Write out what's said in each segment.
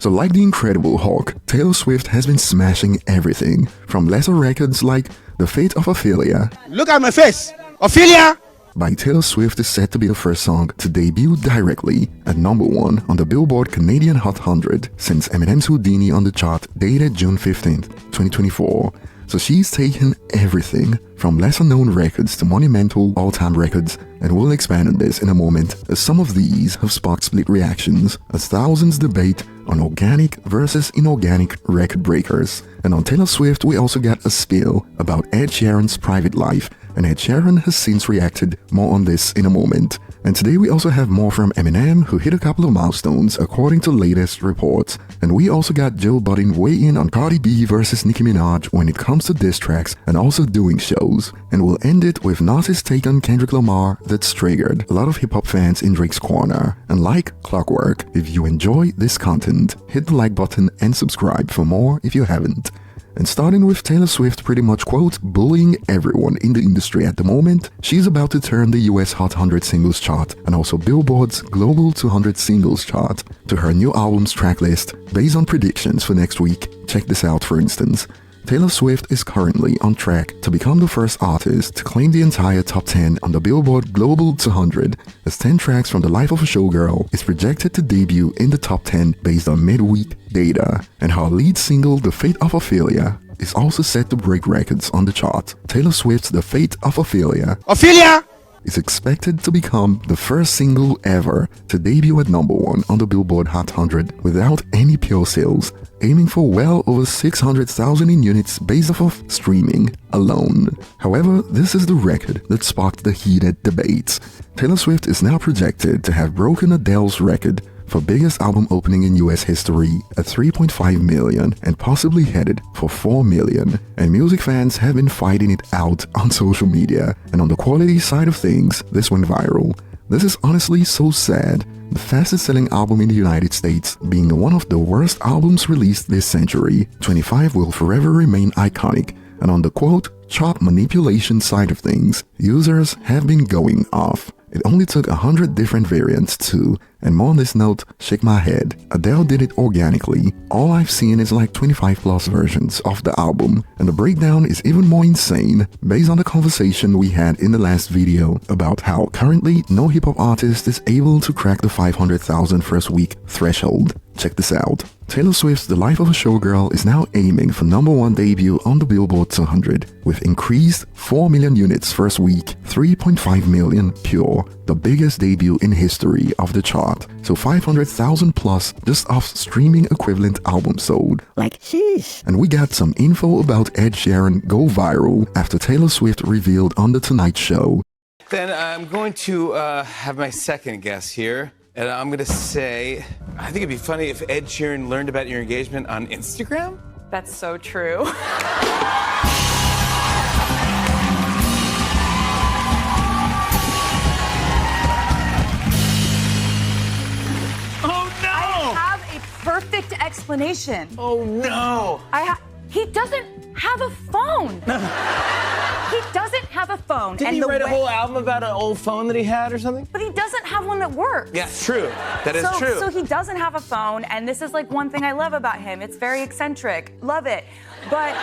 So like the Incredible Hulk, Taylor Swift has been smashing everything, from lesser records like The Fate of Ophelia. Look at my face! Ophelia! By Taylor Swift is set to be the first song to debut directly at #1 on the Billboard Canadian Hot 100 since Eminem's Houdini on the chart dated June 15th, 2024. So she's taken everything from lesser-known records to monumental all-time records, and we'll expand on this in a moment, as some of these have sparked split reactions as thousands debate on organic versus inorganic record breakers. And on Taylor Swift, we also got a spill about Ed Sheeran's private life, and Ed Sheeran has since reacted. More on this in a moment. And today we also have more from Eminem, who hit a couple of milestones according to latest reports. And we also got Joe Budden weigh in on Cardi B versus Nicki Minaj when it comes to diss tracks and also doing shows. And we'll end it with Nas's take on Kendrick Lamar that's triggered a lot of hip-hop fans in Drake's corner. And like clockwork, if you enjoy this content, hit the like button and subscribe for more if you haven't. And starting with Taylor Swift pretty much quote bullying everyone in the industry at the moment, she's about to turn the US Hot 100 Singles Chart and also Billboard's Global 200 Singles Chart to her new album's track list based on predictions for next week. Check this out for instance. Taylor Swift is currently on track to become the first artist to claim the entire top 10 on the Billboard Global 200, as 10 tracks from The Life of a Showgirl is projected to debut in the top 10 based on midweek data, and her lead single The Fate of Ophelia is also set to break records on the chart. Taylor Swift's The Fate of Ophelia is expected to become the first single ever to debut at #1 on the Billboard Hot 100 without any pure sales, aiming for well over 600,000 in units based off of streaming alone. However, this is the record that sparked the heated debates. Taylor Swift is now projected to have broken Adele's record for biggest album opening in US history at 3.5 million and possibly headed for 4 million. And music fans have been fighting it out on social media. And on the quality side of things, this went viral. This is honestly so sad. The fastest selling album in the United States being one of the worst albums released this century. 25 will forever remain iconic. And on the quote chart manipulation side of things, users have been going off. It only took 100 different variants too, and more on this note, shake my head. Adele did it organically. All I've seen is like 25 plus versions of the album, and the breakdown is even more insane based on the conversation we had in the last video about how currently no hip-hop artist is able to crack the 500,000 first week threshold. Check this out. Taylor Swift's The Life of a Showgirl is now aiming for #1 debut on the Billboard 200 with increased 4 million units first week, 3.5 million pure, the biggest debut in history of the chart. So 500,000 plus just off streaming equivalent albums sold. Like sheesh. And we got some info about Ed Sheeran go viral after Taylor Swift revealed on The Tonight Show. Then I'm going to have my second guess here. And I'm going to say, I think it'd be funny if Ed Sheeran learned about your engagement on Instagram. That's so true. Oh, no! I have a perfect explanation. Oh, no! He doesn't have a phone. He doesn't have a phone. Didn't he write a whole album about an old phone that he had or something? But he doesn't have one that works. Yeah, true. That is true. So he doesn't have a phone, and this is like one thing I love about him. It's very eccentric. Love it. But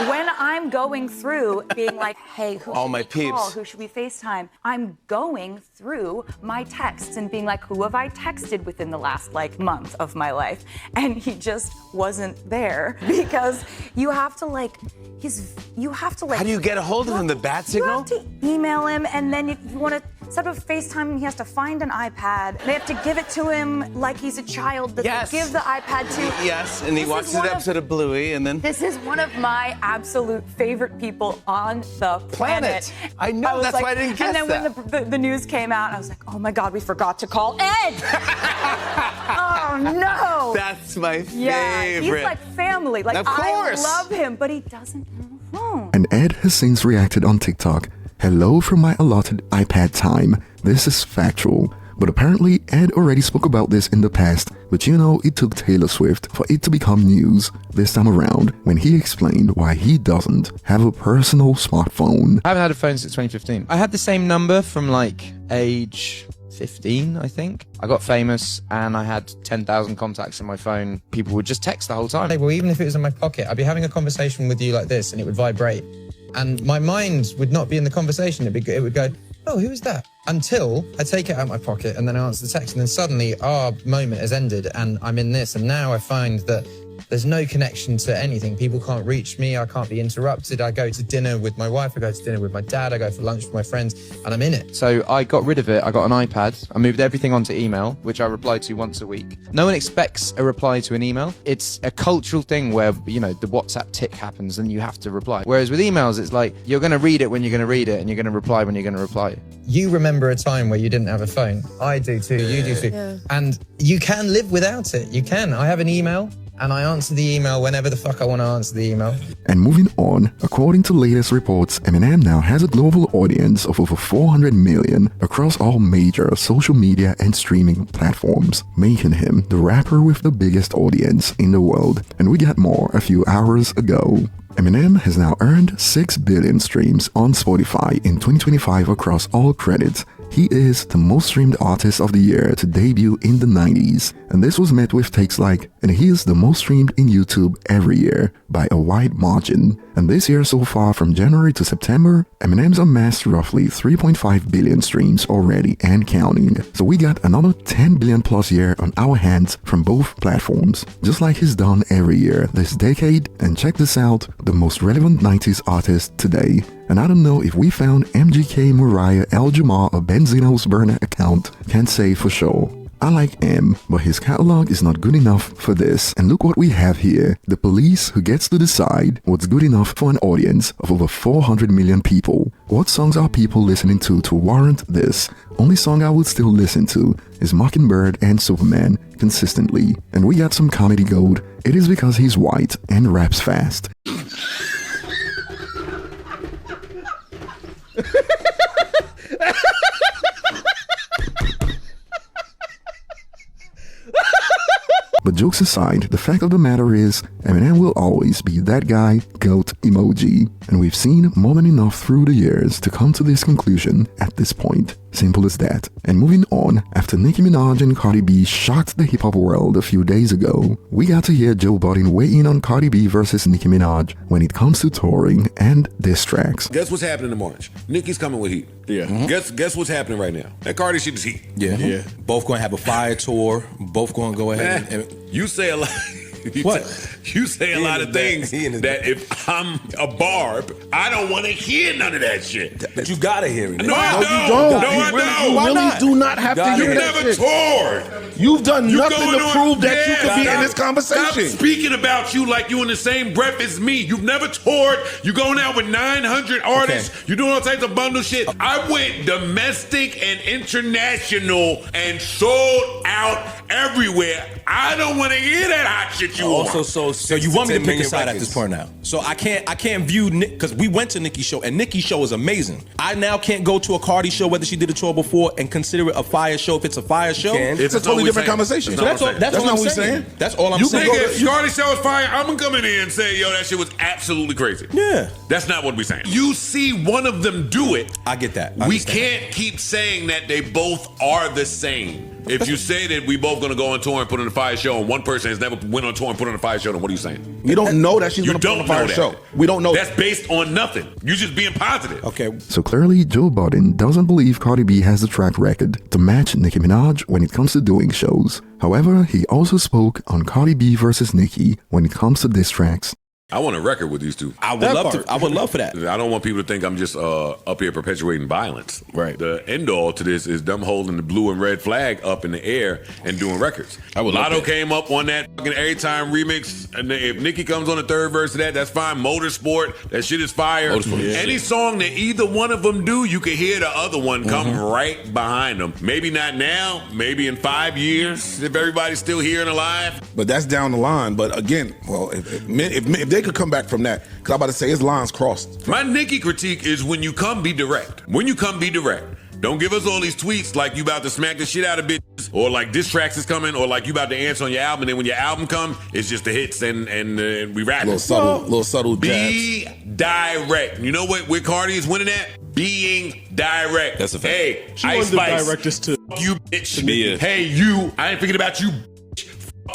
when I'm going through being like, hey, who all should my we peeps call? Who should we FaceTime? I'm going through my texts and being like, who have I texted within the last like month of my life? And he just wasn't there because you have to like, How do you get a hold of him? The bat signal? You have to email him, and then if you want to set up a FaceTime, he has to find an iPad. They have to give it to him like he's a child that Yes. they give the iPad to. Yes, and he watches an episode of Bluey, and then... This is one of my absolute favorite people on the planet. I know, that's why I didn't guess that. And then when the news came out, I was like, oh my God, we forgot to call Ed. Oh no. That's my favorite. Yeah, he's like family. Like, of course. I love him, but he doesn't have a phone. And Ed has since reacted on TikTok. Hello from my allotted iPad time. This is factual. But apparently Ed already spoke about this in the past, but you know it took Taylor Swift for it to become news this time around when he explained why he doesn't have a personal smartphone. I haven't had a phone since 2015. I had the same number from like age 15, I think. I got famous and I had 10,000 contacts in my phone. People would just text the whole time. Well, even if it was in my pocket, I'd be having a conversation with you like this and it would vibrate. And my mind would not be in the conversation. It would go, oh, who is that? Until I take it out of my pocket and then I answer the text. And then suddenly our moment has ended and I'm in this. And now I find that there's no connection to anything. People can't reach me. I can't be interrupted. I go to dinner with my wife. I go to dinner with my dad. I go for lunch with my friends and I'm in it. So I got rid of it. I got an iPad. I moved everything onto email, which I reply to once a week. No one expects a reply to an email. It's a cultural thing where, you know, the WhatsApp tick happens and you have to reply. Whereas with emails, it's like, you're going to read it when you're going to read it and you're going to reply when you're going to reply. You remember a time where you didn't have a phone. I do too. You do too. Yeah. And you can live without it. You can. I have an email. And I answer the email whenever the fuck I want to answer the email. And moving on, according to latest reports, Eminem now has a global audience of over 400 million across all major social media and streaming platforms, making him the rapper with the biggest audience in the world. And we got more a few hours ago. Eminem has now earned 6 billion streams on Spotify in 2025 across all credits. He is the most streamed artist of the year to debut in the 90s, and this was met with takes like, and he is the most streamed in YouTube every year by a wide margin. And this year so far, from January to September, Eminem's amassed roughly 3.5 billion streams already and counting. So we got another 10 billion plus year on our hands from both platforms, just like he's done every year this decade. And check this out, the most relevant 90s artist today. And I don't know if we found MGK, Mariah, El Jamar or Benzino's burner account, can't say for sure. I like M, but his catalog is not good enough for this. And look what we have here, the police who gets to decide what's good enough for an audience of over 400 million people. What songs are people listening to warrant this? Only song I would still listen to is Mockingbird and Superman consistently. And we got some comedy gold. It is because he's white and raps fast. But jokes aside, the fact of the matter is, Eminem will always be that guy, GOAT emoji. And we've seen more than enough through the years to come to this conclusion at this point. Simple as that. And moving on, after Nicki Minaj and Cardi B shocked the hip-hop world a few days ago, we got to hear Joe Budden weigh in on Cardi B versus Nicki Minaj when it comes to touring and diss tracks. Guess what's happening in March? Nicki's coming with heat. Yeah. Guess what's happening right now? That Cardi shit is heat. Yeah. Yeah. Both going to have a fire tour. Both going to go ahead and you say a lot. You say a lot of things that if I'm a Barb, I don't want to hear none of that shit. But you gotta hear it. No, I don't. No, I don't. You really do not have to hear You that never shit. toured. You've done nothing going to on- prove that you Yeah, could be stop- in this Stop conversation. speaking about you like you in the same breath as me. You've never toured. You going out with 900 artists. Okay. You doing all types of bundle shit. I went domestic and international and sold out everywhere. I don't want to hear that hot shit you also want. so you want me to pick a side at this point now. So I can't view Nick, because we went to Nicki's show and Nicki's show is amazing. I now can't go to a Cardi show, whether she did a tour before, and consider it a fire show if it's a fire show. It's a totally different conversation. So that's all I'm saying. That's all I'm You saying. think if Cardi show is fire, I'm gonna come in here and say, yo, that shit was absolutely crazy. Yeah. That's not what we're saying. You see one of them do it. I get that. I We understand. can't keep saying that they both are the same. If you say that we both gonna go on tour and put on a fire show, and one person has never went on tour and put on a fire show, then what are you saying? We don't know that she's You going to put on don't a fire know that. show. We don't know That's based on nothing. You just being positive. Okay. So clearly, Joe Budden doesn't believe Cardi B has the track record to match Nicki Minaj when it comes to doing shows. However, he also spoke on Cardi B versus Nicki when it comes to diss tracks. I want a record with these two. I would love to. I would love for that. I don't want people to think I'm just up here perpetuating violence. Right. The end all to this is them holding the blue and red flag up in the air and doing records. I would love Lotto that. came up on that fucking Every Time remix, and if Nicki comes on the third verse of that, that's fine. Motorsport, that shit is fire. Motorsport is Any shit. song that either one of them do, you can hear the other one come right behind them. Maybe not now, maybe in 5 years, if everybody's still here and alive. But that's down the line. But again, well, if they could come back from that, because I'm about to say his lines crossed. My Nicki critique is when you come, be direct. When you come, be direct. Don't give us all these tweets like you about to smack the shit out of bitches, or like diss tracks is coming, or like you about to answer on your album, and then when your album comes, it's just the hits and we rap. Little subtle jabs. Be direct. You know what? Where Cardi is winning at? being direct. That's a fact. Hey, She Ice wanted the Spice, directors to you bitch. Mia. Hey, you. I ain't thinking about you.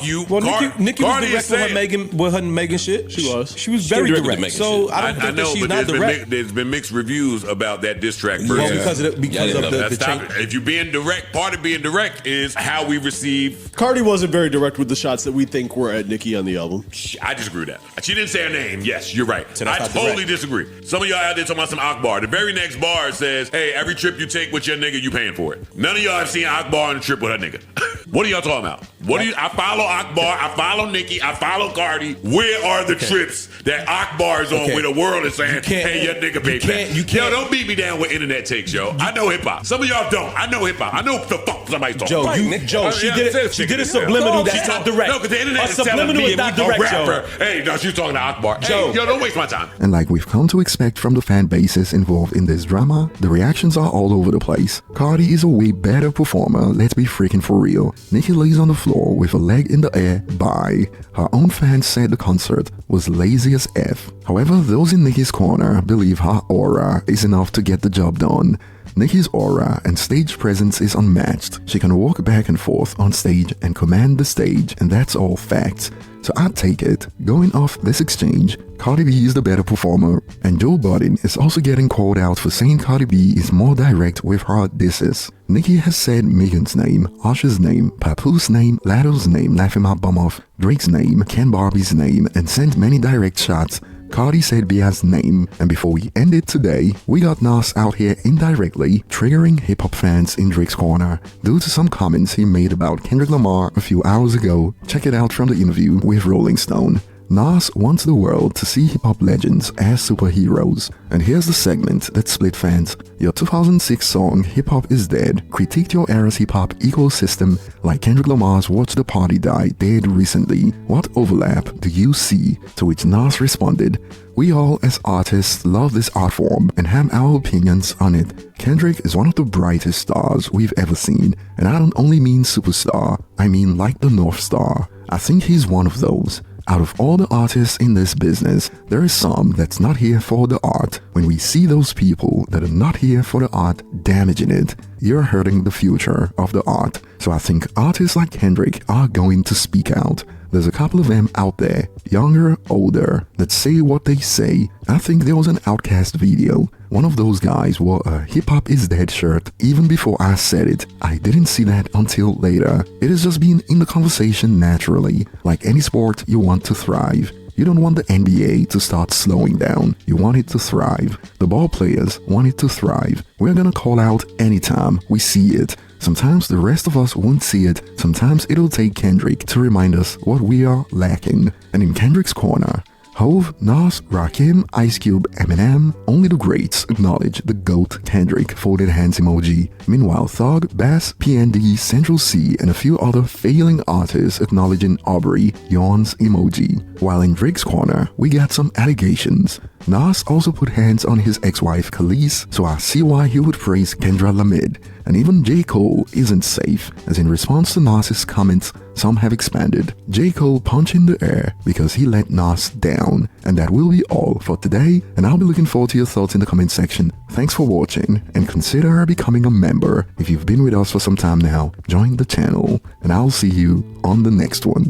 You. Well, Nicki was Cardi direct is with her Megan shit. She was. She was She very directed direct. Megan So shit. I don't think that she's not direct. there's been mixed reviews about that diss track version. Well, because of the Stop it. If you being direct, part of being direct is how we receive. Cardi wasn't very direct with the shots that we think were at Nicki on the album. I disagree with that. She didn't say her name. Yes, you're right. So I that's not totally direct. disagree. Some of y'all out there talking about some Akbar. The very next bar says, hey, every trip you take with your nigga, you paying for it. None of y'all have seen Akbar on a trip with her nigga. What are y'all talking about? I follow Akbar, I follow Nicki, I follow Cardi. Where are the trips that Akbar is on where the world is saying, hey, your nigga pay back? Yo, don't beat me down with internet takes, yo. I know hip hop. Some of y'all don't. I know hip hop. I know what the fuck somebody's talking about. Joe, she did a subliminal that's not direct. No, because the internet is telling subliminal me is not a direct, rapper. Joe. Hey, no, she's talking to Akbar. Joe. Hey, yo, don't waste my time. And like we've come to expect from the fan bases involved in this drama, the reactions are all over the place. Cardi is a way better performer, let's be freaking for real. Nicki lays on the floor with a leg in the air, bye. Her own fans said the concert was lazy as F. However, those in Nicki's corner believe her aura is enough to get the job done. Nicki's aura and stage presence is unmatched. She can walk back and forth on stage and command the stage, and that's all facts. So I'd take it. Going off this exchange, Cardi B is the better performer, and Joe Budden is also getting called out for saying Cardi B is more direct with her disses. Nicki has said Megan's name, Usher's name, Papoose name, Latto's name, laughing my bum off, Drake's name, Ken Barbie's name, and sent many direct shots. Cardi said Bia's name, and before we end it today, we got Nas out here indirectly triggering hip-hop fans in Drake's corner due to some comments he made about Kendrick Lamar a few hours ago. Check it out from the interview with Rolling Stone. Nas wants the world to see hip-hop legends as superheroes. And here's the segment that split fans. Your 2006 song Hip Hop Is Dead critiqued your era's hip-hop ecosystem like Kendrick Lamar's Watch the Party Die did recently. What overlap do you see? To which Nas responded, we all as artists love this art form and have our opinions on it. Kendrick is one of the brightest stars we've ever seen, and I don't only mean superstar, I mean like the North Star. I think he's one of those. Out of all the artists in this business, there is some that's not here for the art. When we see those people that are not here for the art damaging it, you're hurting the future of the art. So I think artists like Kendrick are going to speak out. There's a couple of them out there, younger, older, that say what they say. I think there was an Outkast video. One of those guys wore a Hip Hop Is Dead shirt even before I said it. I didn't see that until later. It has just been in the conversation naturally. Like any sport, you want to thrive. You don't want the NBA to start slowing down. You want it to thrive. The ball players want it to thrive. We're gonna call out anytime we see it. Sometimes the rest of us won't see it. Sometimes it'll take Kendrick to remind us what we are lacking. And in Kendrick's corner, Hove, Nas, Rakim, Ice Cube, Eminem, only the greats acknowledge the GOAT Kendrick folded hands emoji. Meanwhile, Thug, Bass, PND, Central C, and a few other failing artists acknowledging Aubrey yawns emoji. While in Drake's corner, we got some allegations. Nas also put hands on his ex-wife Khalees, so I see why he would praise Kendra Lamed. And even J. Cole isn't safe, as in response to Nas's comments, some have expanded. J. Cole punched in the air because he let Nas down. And that will be all for today, and I'll be looking forward to your thoughts in the comment section. Thanks for watching, and consider becoming a member. If you've been with us for some time now, join the channel, and I'll see you on the next one.